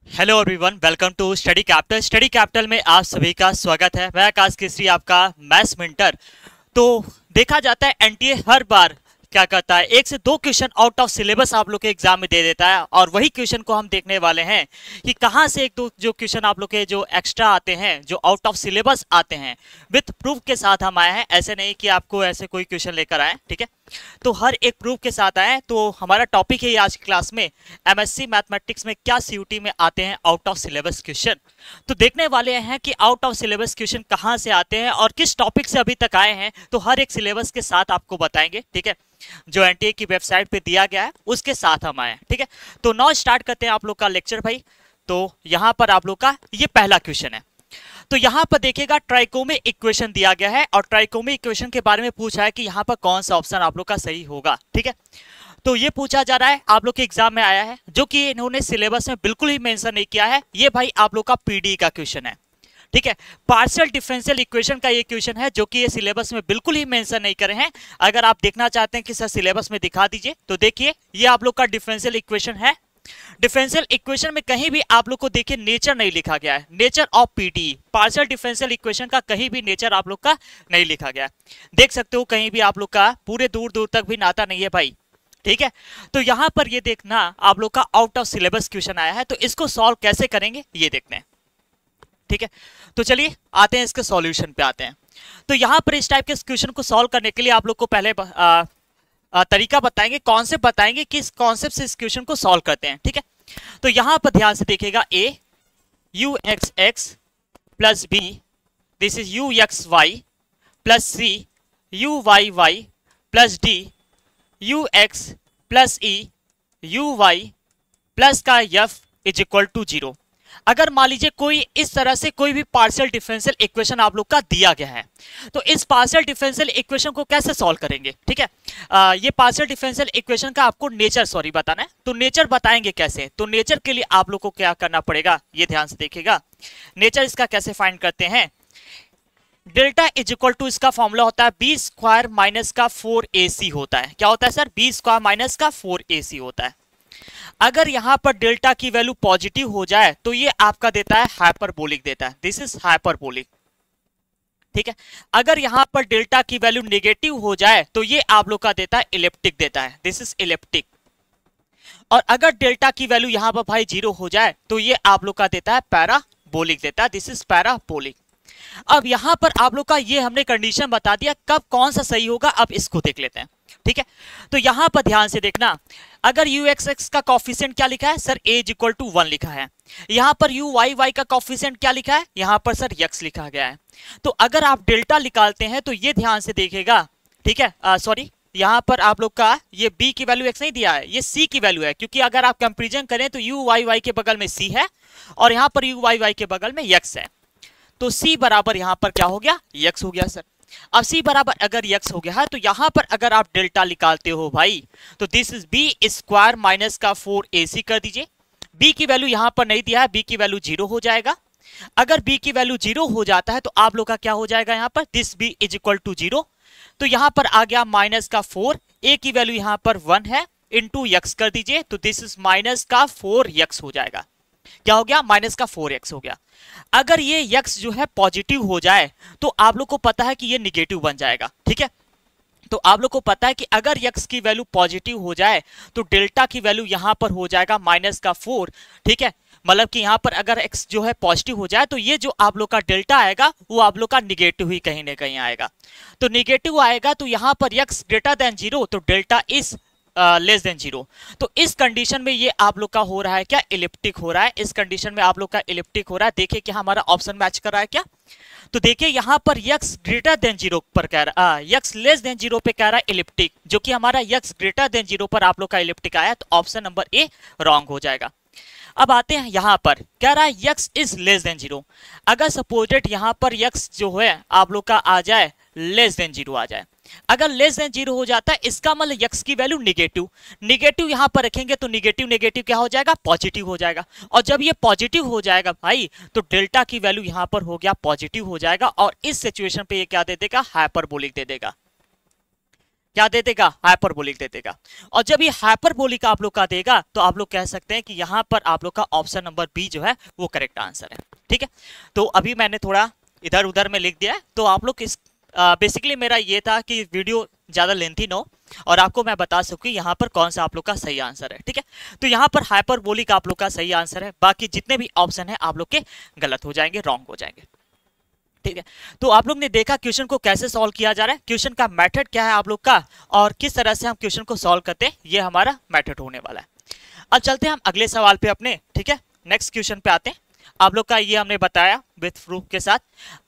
Hello everyone, welcome to study capital. Study capital में आप सभी का स्वागत है। मैं आकाश केसरी, आपका मैथ्स मेंटर। तो देखा जाता है एनटीए हर बार क्या करता है, एक से दो क्वेश्चन आउट ऑफ सिलेबस आप लोग के एग्जाम में दे देता है, और वही क्वेश्चन को हम देखने वाले हैं कि कहां से एक दो जो क्वेश्चन आप लोग के जो एक्स्ट्रा आते हैं, जो आउट ऑफ सिलेबस आते हैं, विथ प्रूफ के साथ हम आए हैं। ऐसे नहीं कि आपको ऐसे कोई क्वेश्चन लेकर आए, ठीक है। तो हर एक प्रूफ के साथ आए। तो हमारा टॉपिक है आज की क्लास में एमएससी मैथमेटिक्स में क्या सीयूटी में आते हैं आउट ऑफ सिलेबस क्वेश्चन। तो देखने वाले हैं कि आउट ऑफ सिलेबस क्वेश्चन कहां से आते हैं और किस टॉपिक से अभी तक आए हैं। तो हर एक सिलेबस के साथ आपको बताएंगे, ठीक है, जो एनटीए की वेबसाइट पे दिया गया है उसके साथ हम आए, ठीक है। तो नाउ स्टार्ट करते हैं आप लोग का लेक्चर भाई। तो यहां पर आप लोग का ये पहला क्वेश्चन है। तो यहां पर देखिएगा ट्राइकोमी इक्वेशन दिया गया है, और ट्राइकोमी इक्वेशन के बारे में पूछा है कि यहां पर कौन सा ऑप्शन आप लोग का सही होगा, ठीक है। तो ये पूछा जा रहा है, आप लोग के एग्जाम में आया है, जो कि इन्होंने सिलेबस में बिल्कुल ही मेंशन नहीं किया है। ये भाई आप लोग का पीडी का क्वेश्चन है, ठीक है। पार्शियल डिफरेंशियल इक्वेशन का ये क्वेश्चन है, जो कि ये सिलेबस में बिल्कुल ही मेंशन नहीं करे हैं। अगर आप देखना चाहते हैं कि सर सिलेबस में दिखा दीजिए, तो देखिए ये आप लोग का डिफरेंशियल इक्वेशन है। डिफरेंशियल इक्वेशन में कहीं भी आप लोग को देखिए नेचर नहीं लिखा गया है, nature of PD. Partial differential equation का कहीं भी नेचर आप लोग का नहीं लिखा गया है। देख सकते हो कहीं भी आप लोग का पूरे दूर दूर तक भी नाता नहीं है भाई, ठीक है। तो यहां पर ये देखना आप लोग का आउट ऑफ सिलेबस क्वेश्चन आया है, तो इसको सॉल्व कैसे करेंगे ये देखते हैं, ठीक है। तो चलिए आते हैं इसके सॉल्यूशन पे आते हैं। तो यहां पर इस टाइप के क्वेश्चन को सॉल्व करने के लिए आप लोग को पहले तरीका बताएंगे, कॉन्सेप्ट बताएंगे कि इस कॉन्सेप्ट से इस क्वेश्चन को सॉल्व करते हैं, ठीक है। तो यहां पर ध्यान से देखिएगा, A u x x plus B, this is u x y plus C u Y y plus D u x plus E u y plus का एफ इज इक्वल टू 0। अगर मान लीजिए कोई इस तरह से कोई भी पार्शियल डिफरेंशियल इक्वेशन आप लोग का दिया गया है, तो इस पार्शियल डिफरेंशियल इक्वेशन को कैसे सॉल्व करेंगे, ठीक है। ये पार्शियल डिफरेंशियल इक्वेशन का आपको नेचर बताना है। तो नेचर बताएंगे कैसे, तो नेचर के लिए आप लोग को क्या करना पड़ेगा, ये ध्यान से देखिएगा। नेचर इसका कैसे फाइंड करते हैं, डेल्टा इज इक्वल टू इसका फॉर्मूला होता है बी स्क्वायर माइनस का 4ac होता है। क्या होता है सर, बी स्क्वायर माइनस का 4ac होता है। अगर यहां पर डेल्टा की वैल्यू पॉजिटिव हो जाए तो ये आपका देता है हाइपरबोलिक देता है, दिस इज हाइपरबोलिक, ठीक है। अगर यहां पर डेल्टा की वैल्यू नेगेटिव हो जाए तो ये आप लोग का देता है इलिप्टिक देता है, दिस इज इलिप्टिक। और अगर डेल्टा की वैल्यू यहां पर भाई 0 हो जाए तो ये आप लोग का देता है पैराबोलिक देता है, दिस इज पैराबोलिक। अब यहां पर आप लोग का ये हमने कंडीशन बता दिया, कब कौन सा सही होगा अब इसको देख लेते हैं, ठीक है। तो यहां पर ध्यान से देखना, अगर यू एक्स एक्स का कॉफिशिएंट क्या लिखा है sir, A is equal to 1 लिखा है। यहां पर यू वाई वाई का कॉफिशिएंट क्या लिखा है, यहां पर सर एक्स लिखा गया है। तो अगर आप डेल्टा निकालते हैं तो ये ध्यान से देखिएगा, ठीक है। सॉरी, यहां पर आप लोग का ये b की वैल्यू x नहीं दिया है, ये c की वैल्यू है, क्योंकि अगर आप कंपैरिजन करें तो u y y के बगल में c है और यहां पर u y y के बगल में x है। तो c बराबर यहां पर क्या हो गया, x हो गया सर। अब c बराबर अगर x हो गया है तो यहां पर अगर आप डेल्टा निकालते हो भाई, तो this is b square minus का 4ac कर दीजिए। b की वैल्यू यहां पर नहीं दिया है, b की वैल्यू 0 हो जाएगा। अगर b की वैल्यू 0 हो जाता है तो आप लोग का क्या हो जाएगा, यहां पर this b is equal to 0। तो यहां पर आ गया माइनस का 4, a की वैल्यू यहां पर 1 है, इंटू x कर दीजिए, तो दिस इज माइनस का 4x हो जाएगा। क्या हो गया, माइनस का 4x हो गया। अगर ये x जो है पॉजिटिव हो जाए तो आप लोग को पता है कि ये निगेटिव बन जाएगा, ठीक है। तो आप लोग को पता है कि अगर x की वैल्यू पॉजिटिव हो जाए तो डेल्टा की वैल्यू यहां पर हो जाएगा माइनस का 4, ठीक है। मतलब कि यहां पर अगर x जो है पॉजिटिव हो जाए तो ये जो आप लोग का डेल्टा आएगा वो आप लोग का निगेटिव ही कहीं ना कहीं आएगा। तो निगेटिव आएगा तो यहां पर x ग्रेटर देन 0, तो डेल्टा इज लेस देन 0। तो इस कंडीशन में ये आप लोग का हो रहा है क्या, इलिप्टिक हो रहा है। इस कंडीशन में आप लोग का इलिप्टिक हो रहा है। देखिए क्या हमारा ऑप्शन मैच कर रहा है क्या, तो देखिए यहां पर x ग्रेटर देन 0 पर कह रहा है, x लेस देन 0 पे कह रहा है इलिप्टिक, जो कि हमारा x ग्रेटर देन 0 पर आप लोग का इलिप्टिक आया, तो ऑप्शन नंबर ए रॉन्ग हो जाएगा। अब आते हैं यहां पर कह रहा है x इज लेस देन 0। अगर सपोजेड यहां पर x जो है आप लोग का आ जाए लेस देन 0 आ जाए, अगर लेस देन 0 हो जाता है इसका मतलब x की वैल्यू निगेटिव, निगेटिव यहां पर रखेंगे तो निगेटिव निगेटिव क्या हो जाएगा, पॉजिटिव हो जाएगा। और जब ये पॉजिटिव हो जाएगा भाई तो डेल्टा की वैल्यू यहां पर हो गया पॉजिटिव हो जाएगा, और इस सिचुएशन पे ये क्या दे देगा, हाइपरबोलिक दे देगा। क्या दे देगा, हाइपरबोलिक दे देगा। और जब ये हाइपरबोलिक आप लोग का देगा तो आप लोग कह सकते हैं कि यहाँ पर आप लोग का ऑप्शन नंबर बी जो है वो करेक्ट आंसर है। ठीक है, तो अभी मैंने थोड़ा इधर उधर में लिख दिया है, तो आप लोग इस बेसिकली मेरा ये था कि वीडियो ज़्यादा लेंथी ना हो और आपको मैं बता सकूँ यहाँ पर कौन सा आप लोग का सही आंसर है। ठीक है, तो यहाँ पर हाइपरबोलिक आप लोग का सही आंसर है, बाकी जितने भी ऑप्शन है आप लोग के गलत हो जाएंगे, रॉन्ग हो जाएंगे। ठीक है, तो आप लोग ने देखा क्वेश्चन को कैसे सॉल्व किया जा रहा है, क्वेश्चन का मेथड क्या है आप लोग का, और किस तरह से हम क्वेश्चन को सॉल्व करते हैं, ये हमारा मेथड होने वाला है। अब चलते हैं हम अगले सवाल पे अपने। ठीक है, नेक्स्ट क्वेश्चन पे आते हैं। आप लोग का ये हमने बताया विथ प्रूफ के साथ।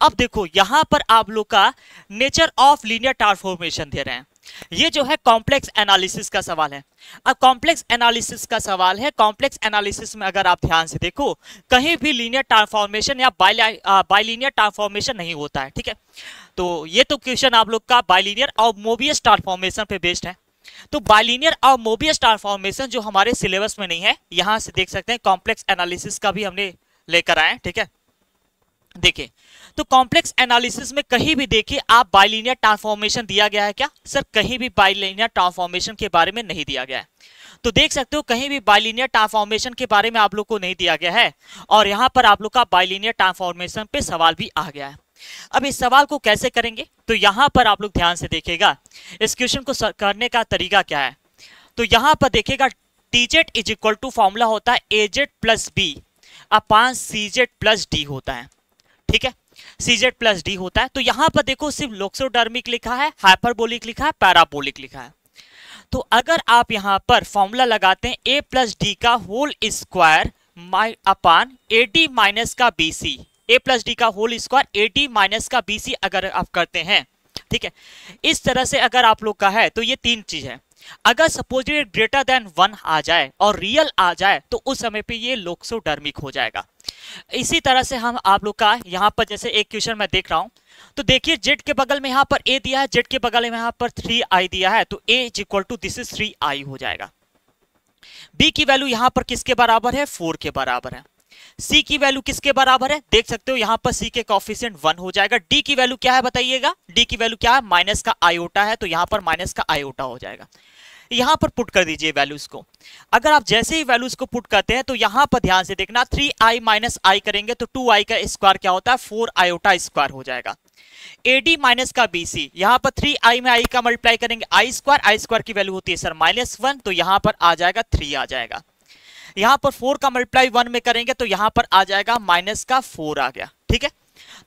अब देखो यहाँ पर आप लोग का नेचर ऑफ लीनियर ट्रांसफॉर्मेशन दे रहे हैं। ये जो है कॉम्प्लेक्स एनालिसिस का सवाल है। अब कॉम्प्लेक्स एनालिसिस का सवाल है, कॉम्प्लेक्स एनालिसिस में अगर आप ध्यान से देखो कहीं भी लीनियर ट्रांसफॉर्मेशन या बाइलीनियर ट्रांसफॉर्मेशन नहीं होता है। ठीक है, तो ये तो क्वेश्चन आप लोग का बाइलीनियर और मोबियस ट्रांसफॉर्मेशन पे बेस्ड है। तो बाइलीनियर और मोबियस ट्रांसफॉर्मेशन जो हमारे सिलेबस में नहीं है, यहां से देख सकते हैं कॉम्प्लेक्स एनालिसिस का भी हमने लेकर आए। ठीक है, देखिए तो कॉम्प्लेक्स एनालिसिस में कहीं भी देखिए आप बाइलीनियर ट्रांसफॉर्मेशन दिया गया है क्या, सर कहीं भी बाइलीनियर ट्रांसफॉर्मेशन के बारे में नहीं दिया गया है। तो देख सकते हो कहीं भी बाइलीनियर ट्रांसफॉर्मेशन के बारे में आप लोग को नहीं दिया गया है, और यहां पर आप लोग का बाइलीनियर ट्रांसफॉर्मेशन पे सवाल भी आ गया है। अब इस सवाल को कैसे करेंगे, तो यहां पर आप लोग ध्यान से देखिएगा इस क्वेश्चन को करने का तरीका क्या है। तो यहां पर देखिएगा TZ is equal to formula होता है AZ plus B upon CZ plus D होता है। ठीक है, सीजेड प्लस डी होता है। तो यहां पर देखो सिर्फ लोक्सोडर्मिक लिखा है, हाइपरबोलिक लिखा है, पैराबोलिक लिखा है। तो अगर आप यहां पर फॉर्मूला लगाते हैं ए प्लस डी का whole square upon A D minus का B C, A plus D का whole square A D minus का बी सी अगर आप करते हैं, ठीक है, इस तरह से अगर आप लोग का है तो ये तीन चीज है। अगर सपोज ग्रेटर देन 1 आ जाए और रियल आ जाए तो उस समय पे ये लोक्सोडर्मिक हो जाएगा। इसी तरह से हम आप लोग का यहाँ पर जैसे एक क्वेश्चन मैं देख रहा हूं, तो देखिए जेड के बगल में यहाँ पर ए दिया है, जेड के बगल में यहाँ पर 3i दिया है, तो a is equal to this is 3i हो जाएगा। b की वैल्यू यहाँ पर किसके बराबर है, 4 के बराबर है। c की वैल्यू किसके बराबर है, देख सकते हो यहाँ पर c के कोएफिशिएंट 1 हो जाएगा। d की वैल्यू क्या है बताइएगा, d की वैल्यू क्या है, माइनस का आयोटा है, तो यहाँ पर माइनस का आयोटा हो जाएगा। यहां पर पुट कर दीजिए वैल्यूज को। अगर आप जैसे ही वैल्यूज को पुट करते हैं तो यहां पर ध्यान से देखना 3i माइनस आई करेंगे तो 2i का स्क्वायर क्या होता है, 4 आयोटा स्क्वायर हो जाएगा। ad माइनस का bc, यहां पर 3i में i का मल्टीप्लाई करेंगे आई स्क्वायर की वैल्यू होती है सर -1, तो यहां पर आ जाएगा 3 आ जाएगा। यहां पर 4 का मल्टीप्लाई 1 में करेंगे तो यहां पर आ जाएगा -4 आ गया। ठीक है,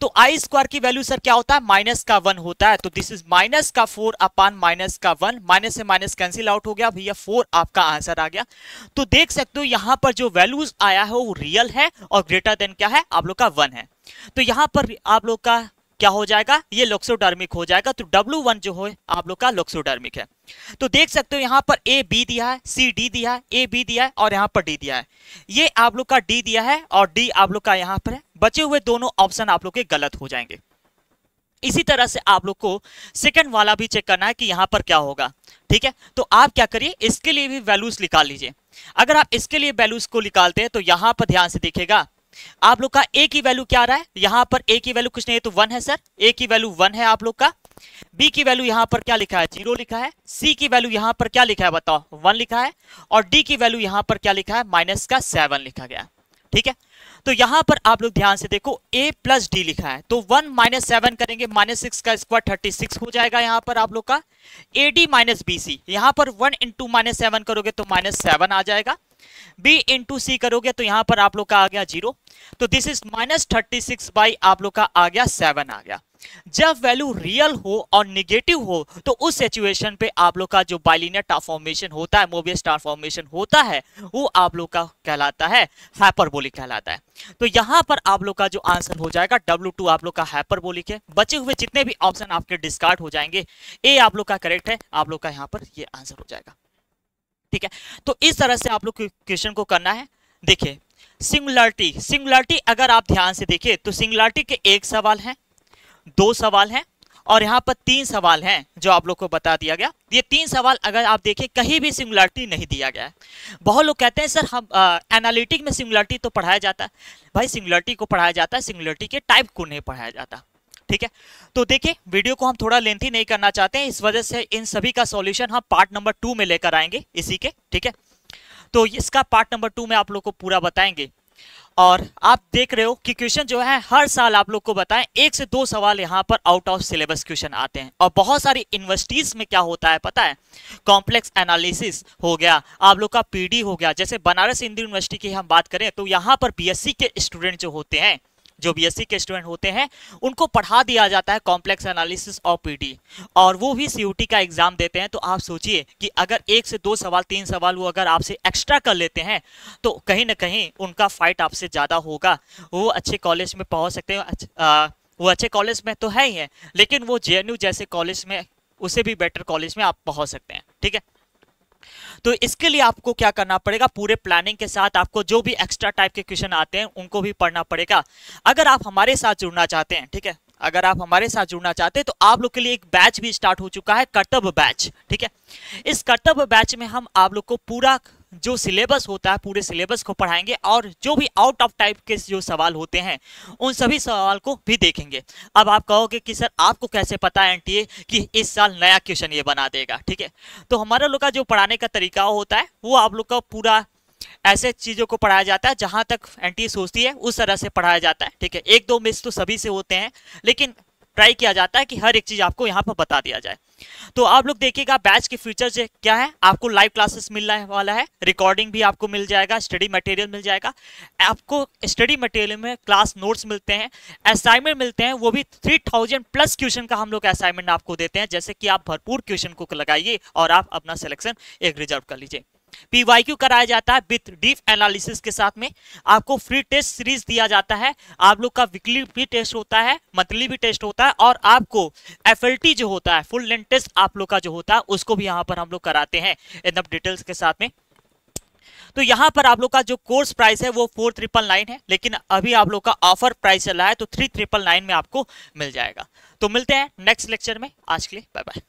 तो आई स्क्वायर की वैल्यू सर क्या होता है, -1 होता है, तो दिस इज -4 अपान -1, माइनस से माइनस कैंसिल आउट हो गया भैया, 4 आपका आंसर आ गया। तो देख सकते हो यहां पर जो वैल्यूज आया है वो रियल है और ग्रेटर देन क्या है आप लोग का 1 है। तो यहां पर आप लोग का क्या हो जाएगा, ये लोक्सोडर्मिक हो जाएगा। तो W1 जो है आप लोग का लोक्सोडर्मिक है। तो देख सकते हो यहाँ पर A B दिया है, C D दिया है, A B दिया है और यहाँ पर D दिया है। ये आप लोग का D दिया है और D आप लोग का यहाँ पर है। बचे हुए दोनों ऑप्शन आप लोग के गलत हो जाएंगे। इसी तरह से आप लोग को सेकंड वाला भी चेक करना है कि यहाँ पर क्या होगा। ठीक है, तो आप क्या करिए, इसके लिए भी वैल्यूज निकाल लीजिए। अगर आप इसके लिए वैल्यूज को निकालते हैं तो यहाँ पर ध्यान से देखिएगा आप लोग का a की वैल्यू क्या आ रहा है, यहां पर a की वैल्यू कुछ नहीं है तो 1 है सर, a की वैल्यू 1 है आप लोग का। b की वैल्यू यहां पर क्या लिखा है, 0 लिखा है। c की वैल्यू यहां पर क्या लिखा है बताओ, 1 लिखा है। और d की वैल्यू यहां पर क्या लिखा है, -7 लिखा गया। ठीक है, तो यहां पर आप लोग ध्यान से देखो a प्लस डी लिखा है, तो 1 - 7 करेंगे, -6 का स्क्वायर 36 हो जाएगा। यहां पर आप लोग का ad माइनस बी सी, यहां पर 1 इंटू -7 करोगे तो -7 आ जाएगा। b इंटू सी करोगे तो यहां पर आप लोग का आ गया 0, तो दिस इज -36 बाई आप लोग का आ गया 7 आ गया। जब वैल्यू रियल हो और निगेटिव हो तो उस सिचुएशन पे आप लोग का जो बाइलिनियर ट्रांसफॉर्मेशन होता है, मोबियस ट्रांसफॉर्मेशन होता है, वो आप लोग का कहलाता है हाइपरबोलिक कहलाता है। तो यहां पर आप लोग का जो आंसर हो जाएगा W2 आप लोग का हाइपरबोलिक है। बचे हुए जितने भी ऑप्शन आपके डिस्कार्ड हो जाएंगे, ए आप लोग का करेक्ट है, आप लोग का यहां पर ये आंसर हो जाएगा। ठीक है, तो इस तरह से आप लोग क्वेश्चन को करना है। देखिए सिंगुलरिटी अगर आप ध्यान से देखिए तो सिंगुलरिटी के एक सवाल है, 2 सवाल हैं और यहाँ पर 3 सवाल हैं जो आप लोग को बता दिया गया। ये 3 सवाल अगर आप देखें कहीं भी सिंगुलरिटी नहीं दिया गया है। बहुत लोग कहते हैं सर हम एनालिटिक में सिंगुलरिटी तो पढ़ाया जाता है, भाई सिंगुलरिटी को पढ़ाया जाता है, सिंगुलरिटी के टाइप को नहीं पढ़ाया जाता। ठीक है। तो देखिए वीडियो को हम थोड़ा लेंथी नहीं करना चाहते हैं, इस वजह से इन सभी का सॉल्यूशन हम पार्ट नंबर 2 में लेकर आएंगे इसी के, ठीक है। तो इसका पार्ट नंबर 2 में आप लोग को पूरा बताएंगे। और आप देख रहे हो कि क्वेश्चन जो है हर साल आप लोग को बताएं 1 से 2 सवाल यहाँ पर आउट ऑफ सिलेबस क्वेश्चन आते हैं। और बहुत सारी यूनिवर्सिटीज में क्या होता है पता है, कॉम्प्लेक्स एनालिसिस हो गया, आप लोग का पीडी हो गया। जैसे बनारस हिंदू यूनिवर्सिटी की हम बात करें तो यहाँ पर बीएससी के स्टूडेंट जो होते हैं, जो बीएससी के स्टूडेंट होते हैं, उनको पढ़ा दिया जाता है कॉम्प्लेक्स एनालिसिस और पीडी, और वो भी सीयूटी का एग्जाम देते हैं। तो आप सोचिए कि अगर 1 से 2 सवाल 3 सवाल वो अगर आपसे एक्स्ट्रा कर लेते हैं तो कहीं ना कहीं उनका फाइट आपसे ज़्यादा होगा। वो अच्छे कॉलेज में पहुंच सकते हैं, वो अच्छे कॉलेज में तो है ही है, लेकिन वो जेएनयू जैसे कॉलेज में, उससे भी बेटर कॉलेज में आप पहुंच सकते हैं, ठीक है। तो इसके लिए आपको क्या करना पड़ेगा, पूरे प्लानिंग के साथ आपको जो भी एक्स्ट्रा टाइप के क्वेश्चन आते हैं उनको भी पढ़ना पड़ेगा। अगर आप हमारे साथ जुड़ना चाहते हैं, ठीक है, अगर आप हमारे साथ जुड़ना चाहते हैं तो आप लोग के लिए एक बैच भी स्टार्ट हो चुका है, कर्तव्य बैच, ठीक है। इस कर्तव्य बैच में हम आप लोग को पूरा जो सिलेबस होता है पूरे सिलेबस को पढ़ाएंगे, और जो भी आउट ऑफ टाइप के जो सवाल होते हैं उन सभी सवाल को भी देखेंगे। अब आप कहोगे कि सर आपको कैसे पता है एनटीए कि इस साल नया क्वेश्चन ये बना देगा, ठीक है। तो हमारा लोग का जो पढ़ाने का तरीका होता है वो आप लोग का पूरा ऐसे चीजों को पढ़ाया जाता है जहां तक एनटीए सोचती है उस तरह से पढ़ाया जाता है, ठीक है। 1-2 मिस तो सभी से होते हैं, लेकिन ट्राई किया जाता है कि हर एक चीज आपको यहाँ पर बता दिया जाए। तो आप लोग देखिएगा बैच के फीचर्स क्या है, आपको लाइव क्लासेस मिलने वाला है, रिकॉर्डिंग भी आपको मिल जाएगा, स्टडी मटेरियल मिल जाएगा, आपको स्टडी मटेरियल में क्लास नोट्स मिलते हैं, असाइनमेंट मिलते हैं, वो भी 3000 प्लस क्वेश्चन का हम लोग असाइनमेंट आपको देते हैं, जैसे कि आप भरपूर क्वेश्चन को लगाइए और आप अपना सिलेक्शन एक रिजर्व कर लीजिए। पीवाईक्यू कराया जाता है विथ डीप एनालिसिस के साथ में, आपको फ्री टेस्ट सीरीज दिया जाता है, आप लोग का वीकली भी टेस्ट होता है, मंथली भी टेस्ट होता है, और आपको एफएलटी जो होता है फुल लेंथ टेस्ट आप लोग का जो होता है उसको भी यहाँ पर हम लोग कराते हैं एकदम डिटेल्स के साथ में। तो यहाँ पर आप लोग का जो कोर्स प्राइस है वो 4999 है, लेकिन अभी आप लोग का ऑफर प्राइस चल रहा है तो 3999 में आपको मिल जाएगा। तो मिलते हैं नेक्स्ट लेक्चर में, आज के लिए बाय बाय।